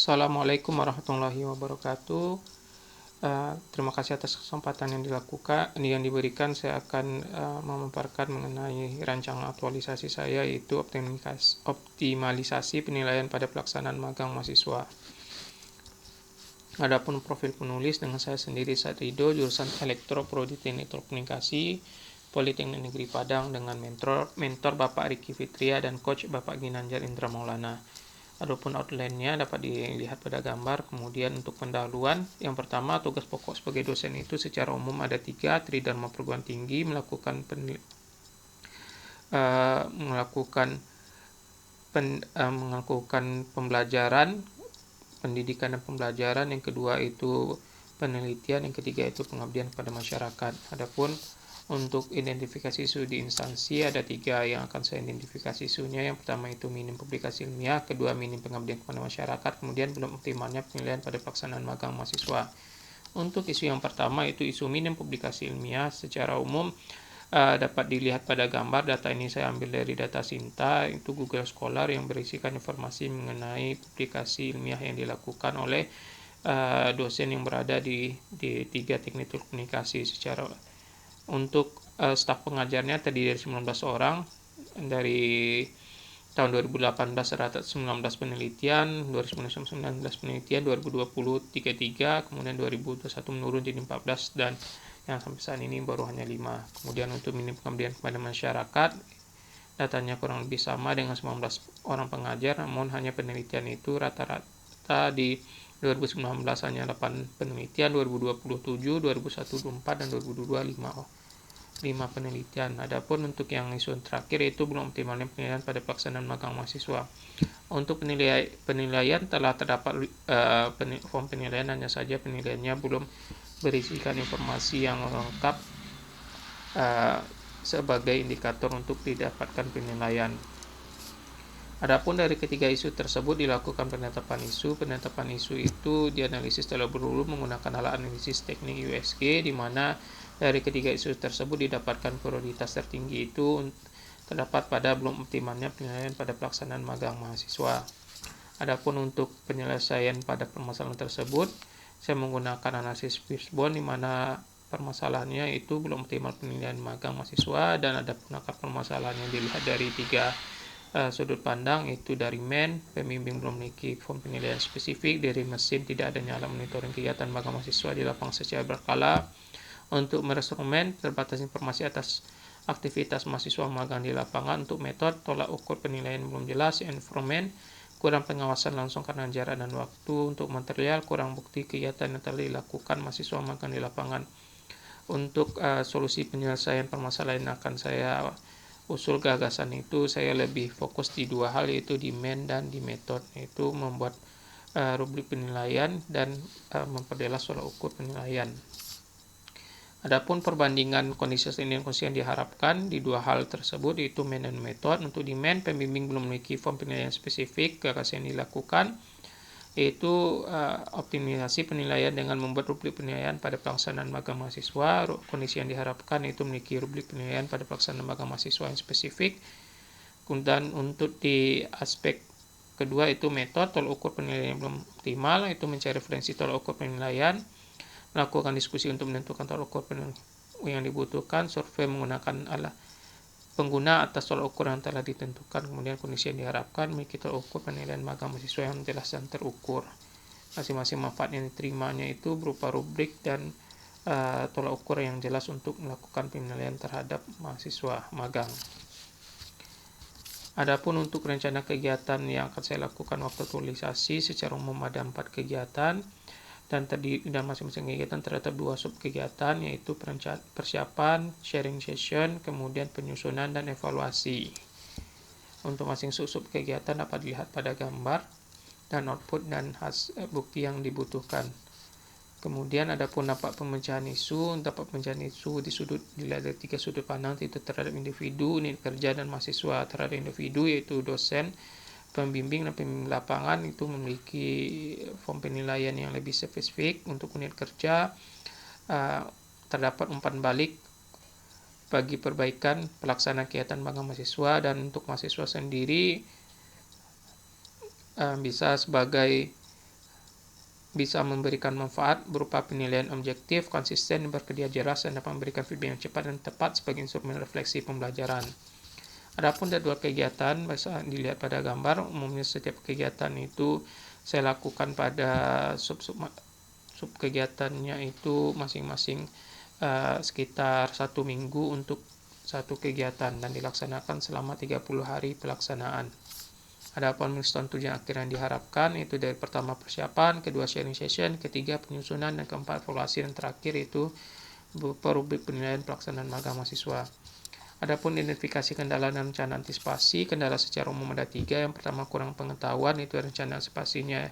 Assalamualaikum warahmatullahi wabarakatuh. Terima kasih atas kesempatan yang diberikan. Saya akan memaparkan mengenai rancangan aktualisasi saya, yaitu optimalisasi penilaian pada pelaksanaan magang mahasiswa. Adapun profil penulis dengan saya sendiri, Satrido, jurusan Elektro Prodi Teknik Telekomunikasi, Politeknik Negeri Padang, dengan mentor Bapak Riki Fitria dan coach Bapak Ginanjar Indra Maulana. Adapun outline-nya dapat dilihat pada gambar. Kemudian untuk pendahuluan, yang pertama, tugas pokok sebagai dosen itu secara umum ada 3: Tridharma perguruan tinggi, melakukan pembelajaran, pendidikan dan pembelajaran. Yang kedua itu penelitian, yang ketiga itu pengabdian kepada masyarakat. Adapun untuk identifikasi isu di instansi ada 3 yang akan saya identifikasi isunya. Yang pertama itu minim publikasi ilmiah, kedua minim pengabdian kepada masyarakat, kemudian belum optimalnya penilaian pada pelaksanaan magang mahasiswa. Untuk isu yang pertama itu isu minim publikasi ilmiah, secara umum dapat dilihat pada gambar. Data ini saya ambil dari data Sinta, itu Google Scholar, yang berisikan informasi mengenai publikasi ilmiah yang dilakukan oleh dosen yang berada di 3 teknik telekomunikasi. Untuk staf pengajarnya terdiri dari 19 orang. Dari tahun 2018 terdapat 19 penelitian, 2019 penelitian, 2020 33, kemudian 2021 menurun jadi 14, dan yang sampai saat ini baru hanya 5. Kemudian untuk minim pengabdian kepada masyarakat, datanya kurang lebih sama dengan 19 orang pengajar, namun hanya penelitian itu rata-rata di 2019 hanya 8 penelitian, 2027, 2024, dan 2022 5 penelitian. Adapun untuk yang isu terakhir itu belum optimalnya penilaian pada pelaksanaan magang mahasiswa. Untuk penilaian telah terdapat form penilaian, hanya saja penilaiannya belum berisikan informasi yang lengkap sebagai indikator untuk didapatkan penilaian. Adapun dari ketiga isu tersebut dilakukan penetapan isu. Penetapan isu itu dianalisis terlebih dahulu menggunakan alat analisis teknik USG, di mana dari ketiga isu tersebut didapatkan prioritas tertinggi itu terdapat pada belum optimalnya penilaian pada pelaksanaan magang mahasiswa. Adapun untuk penyelesaian pada permasalahan tersebut, saya menggunakan analisis fishbone, di mana permasalahannya itu belum optimal penilaian magang mahasiswa, dan ada pun akar permasalahan yang dilihat dari 3 sudut pandang, itu dari pembimbing belum memiliki form penilaian spesifik, dari mesin tidak adanya alat monitoring kegiatan magang mahasiswa di lapangan secara berkala, untuk merestrumen terbatas informasi atas aktivitas mahasiswa magang di lapangan, untuk metode tolak ukur penilaian belum jelas, instrumen kurang pengawasan langsung karena jarak dan waktu, untuk material kurang bukti kegiatan yang telah dilakukan mahasiswa magang di lapangan. Untuk solusi penyelesaian permasalahan yang akan saya usul gagasan itu, saya lebih fokus di 2 hal, yaitu di dan di metode, yaitu membuat rubrik penilaian dan memperjelas tolak ukur penilaian. Adapun perbandingan kondisi dan kondisi yang diharapkan di 2 hal tersebut, yaitu dan metode. Untuk di pembimbing belum memiliki form penilaian spesifik. Gagasan yang dilakukan yaitu optimalisasi penilaian dengan membuat rubrik penilaian pada pelaksanaan magang mahasiswa. Kondisi yang diharapkan itu memiliki rubrik penilaian pada pelaksanaan magang mahasiswa yang spesifik. Dan untuk di aspek kedua itu metode, tolak ukur penilaian yang belum optimal, itu mencari referensi tolak ukur penilaian, melakukan diskusi untuk menentukan tolak ukur penilaian yang dibutuhkan, survei menggunakan pengguna atas tolak ukur yang telah ditentukan. Kemudian kondisi yang diharapkan memiliki tolak ukur penilaian magang mahasiswa yang jelas dan terukur. Masing-masing manfaat yang diterimanya itu berupa rubrik dan tolak ukur yang jelas untuk melakukan penilaian terhadap mahasiswa magang. Adapun untuk rencana kegiatan yang akan saya lakukan waktu aktualisasi, secara umum ada 4 kegiatan, dan masing-masing kegiatan terdapat 2 sub kegiatan, yaitu persiapan, sharing session, kemudian penyusunan dan evaluasi. Untuk masing sub kegiatan dapat dilihat pada gambar dan output dan bukti yang dibutuhkan. Kemudian adapun dapat pemecahan isu dilihat dari 3 sudut pandang, yaitu terhadap individu, unit kerja, dan mahasiswa. Terhadap individu yaitu dosen, pembimbing, dan pembimbing lapangan itu memiliki form penilaian yang lebih spesifik. Untuk unit kerja terdapat umpan balik bagi perbaikan pelaksanaan kegiatan magang mahasiswa, dan untuk mahasiswa sendiri bisa sebagai bisa memberikan manfaat berupa penilaian objektif, konsisten, berkedia jelas, dan dapat memberikan feedback yang cepat dan tepat sebagai instrumen refleksi pembelajaran. Adapun jadwal kegiatan, bisa dilihat pada gambar. Umumnya setiap kegiatan itu saya lakukan pada sub kegiatannya itu masing-masing sekitar 1 minggu untuk satu kegiatan dan dilaksanakan selama 30 hari pelaksanaan. Adapun milestone tujuan akhir yang diharapkan itu dari pertama persiapan, kedua sharing session, ketiga penyusunan, dan keempat evaluasi, dan terakhir itu berupa rubrik penilaian pelaksanaan magang mahasiswa. Adapun identifikasi kendala dan rencana antisipasi, kendala secara umum ada 3. Yang pertama kurang pengetahuan, itu rencana antisipasinya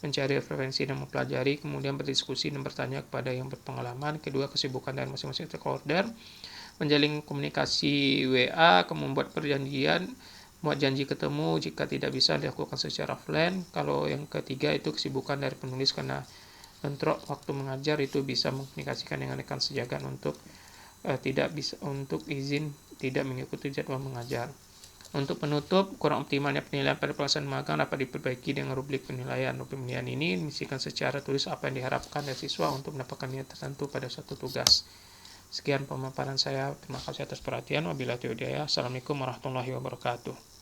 mencari referensi dan mempelajari, kemudian berdiskusi dan bertanya kepada yang berpengalaman. Kedua, kesibukan dari masing-masing stakeholder, menjalin komunikasi WA, membuat perjanjian, buat janji ketemu, jika tidak bisa dilakukan secara offline. Kalau yang ketiga itu kesibukan dari penulis, karena bentrok waktu mengajar itu bisa mengkomunikasikan dengan rekan sejagan untuk tidak bisa untuk izin tidak mengikuti jadwal mengajar. Untuk penutup, kurang optimalnya penilaian pada pelaksanaan magang dapat diperbaiki dengan rubrik penilaian. Rubrik penilaian ini mengisikan secara tulis apa yang diharapkan dari siswa untuk mendapatkan nilai tertentu pada suatu tugas. Sekian pemaparan saya. Terima kasih atas perhatian. Wabillahi taufiq. Assalamualaikum warahmatullahi wabarakatuh.